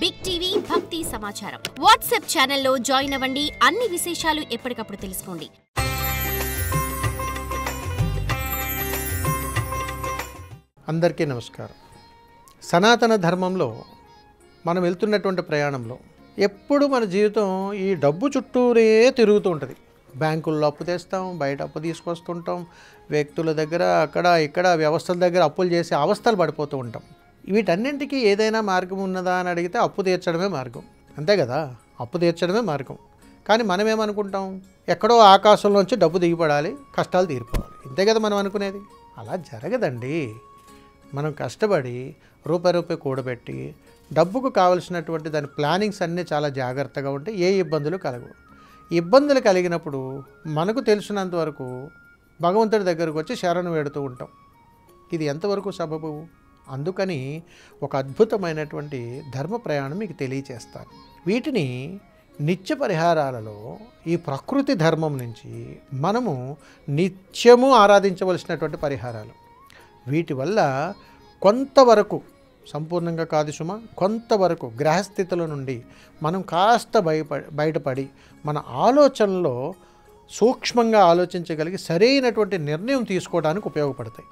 Big TV భక్తి సమాచారం WhatsApp ఛానల్లో జాయిన్ అవ్వండి. అన్ని విశేషాలు ఎప్పటికప్పుడు తెలుసుకోండి. అందరికీ నమస్కారం. సనాతన ధర్మంలో మనం వెళ్తున్నటువంటి ప్రయాణంలో ఎప్పుడు మన జీవితం ఈ డబ్బు చుట్టూరే తిరుగుతూ ఉంటుంది. బ్యాంకుల్లో అప్పు తెస్తాం, బయట అప్పు తీసుకొస్తుంటాం, వ్యక్తుల దగ్గర అక్కడ ఇక్కడ వ్యవస్థల దగ్గర అప్పులు చేసి అవస్థలు పడిపోతూ ఉంటాం. వీటన్నింటికి ఏదైనా మార్గం ఉన్నదా అని అడిగితే అప్పు తీర్చడమే మార్గం. అంతే కదా, అప్పు తీర్చడమే మార్గం. కానీ మనం ఏమనుకుంటాం, ఎక్కడో ఆకాశంలోంచి డబ్బు దిగిపడాలి, కష్టాలు తీరిపోవాలి, ఇంతే కదా మనం అనుకునేది. అలా జరగదండి. మనం కష్టపడి రూపాయి కూడబెట్టి డబ్బుకు కావలసినటువంటి దాని ప్లానింగ్స్ అన్నీ చాలా జాగ్రత్తగా ఉంటే ఏ ఇబ్బందులు కలగవు. ఇబ్బందులు కలిగినప్పుడు మనకు తెలిసినంత వరకు భగవంతుడి దగ్గరకు వచ్చి శరణు వేడుతూ ఉంటాం. ఇది ఎంతవరకు సబబు? అందుకని ఒక అద్భుతమైనటువంటి ధర్మ ప్రయాణం మీకు తెలియచేస్తాను. వీటిని నిత్య పరిహారాలలో ఈ ప్రకృతి ధర్మం నుంచి మనము నిత్యము ఆరాధించవలసినటువంటి పరిహారాలు. వీటి వల్ల కొంతవరకు, సంపూర్ణంగా కాదు సుమ, కొంతవరకు గ్రహస్థితుల నుండి మనం కాస్త బయటపడి మన ఆలోచనలో సూక్ష్మంగా ఆలోచించగలిగి సరైనటువంటి నిర్ణయం తీసుకోవడానికి ఉపయోగపడతాయి.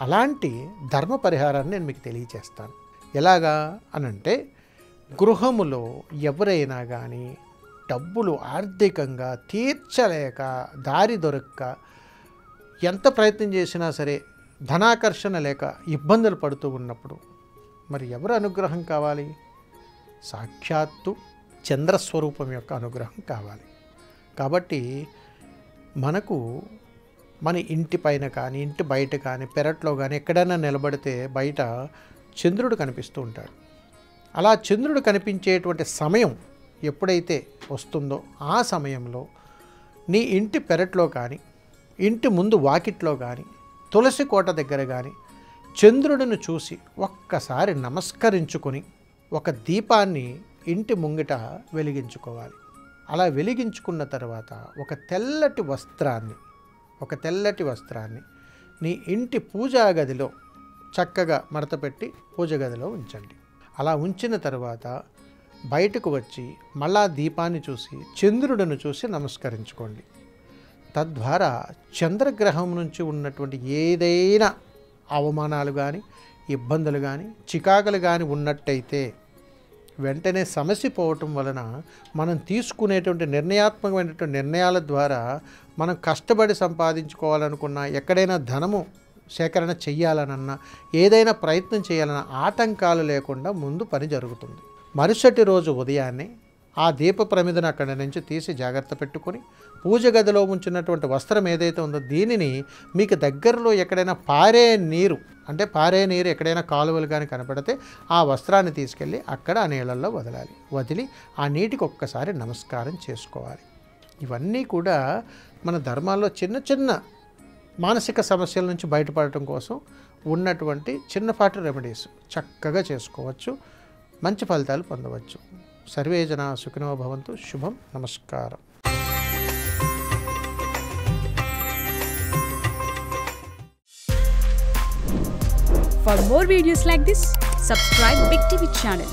అలాంటి ధర్మ పరిహారాన్ని నేను మీకు తెలియచేస్తాను. ఎలాగా అనంటే, గృహములో ఎవరైనా కానీ డబ్బులు ఆర్థికంగా తీర్చలేక దారి దొరక్క ఎంత ప్రయత్నం చేసినా సరే ధనాకర్షణ లేక ఇబ్బందులు పడుతూ ఉన్నప్పుడు మరి ఎవరు అనుగ్రహం కావాలి? సాక్షాత్తు చంద్రస్వరూపం యొక్క అనుగ్రహం కావాలి. కాబట్టి మనకు మన ఇంటి పైన కానీ ఇంటి బయట కానీ పెరట్లో కానీ ఎక్కడైనా నిలబడితే బయట చంద్రుడు కనిపిస్తూ ఉంటాడు. అలా చంద్రుడు కనిపించేటువంటి సమయం ఎప్పుడైతే వస్తుందో ఆ సమయంలో నీ ఇంటి పెరట్లో కానీ ఇంటి ముందు వాకిట్లో కానీ తులసి కోట దగ్గర కానీ చంద్రుడిని చూసి ఒక్కసారి నమస్కరించుకొని ఒక దీపాన్ని ఇంటి ముంగిట వెలిగించుకోవాలి. అలా వెలిగించుకున్న తర్వాత ఒక తెల్లటి వస్త్రాన్ని నీ ఇంటి పూజా గదిలో చక్కగా మడతపెట్టి పూజ గదిలో ఉంచండి. అలా ఉంచిన తర్వాత బయటకు వచ్చి మళ్ళా దీపాన్ని చూసి చంద్రుడిని చూసి నమస్కరించుకోండి. తద్వారా చంద్రగ్రహం నుంచి ఉన్నటువంటి ఏదైనా అవమానాలు కానీ ఇబ్బందులు కానీ చికాకులు కానీ ఉన్నట్టయితే వెంటనే సమసిపోవటం వలన మనం తీసుకునేటువంటి నిర్ణయాత్మకమైనటువంటి నిర్ణయాల ద్వారా మనం కష్టపడి సంపాదించుకోవాలనుకున్నా, ఎక్కడైనా ధనము సేకరణ చెయ్యాలనన్నా, ఏదైనా ప్రయత్నం చేయాలన్నా ఆటంకాలు లేకుండా ముందు పని జరుగుతుంది. మరుసటి రోజు ఉదయాన్నే ఆ దీప ప్రమిదను అక్కడి నుంచి తీసి జాగ్రత్త పెట్టుకొని పూజ గదిలో ఉంచినటువంటి వస్త్రం ఏదైతే ఉందో దీనిని మీకు దగ్గరలో ఎక్కడైనా పారే నీరు ఎక్కడైనా కాలువలు కానీ కనపడితే ఆ వస్త్రాన్ని తీసుకెళ్ళి అక్కడ ఆ నీళ్ళల్లో వదిలి ఆ నీటికి ఒక్కసారి నమస్కారం చేసుకోవాలి. ఇవన్నీ కూడా మన ధర్మాల్లో చిన్న చిన్న మానసిక సమస్యల నుంచి బయటపడటం కోసం ఉన్నటువంటి చిన్నపాటి రెమెడీస్. చక్కగా చేసుకోవచ్చు, మంచి ఫలితాలు పొందవచ్చు. సర్వే జనా సుఖినో భవంతు. శుభం. నమస్కారం. For more videos like this, subscribe Big TV channel.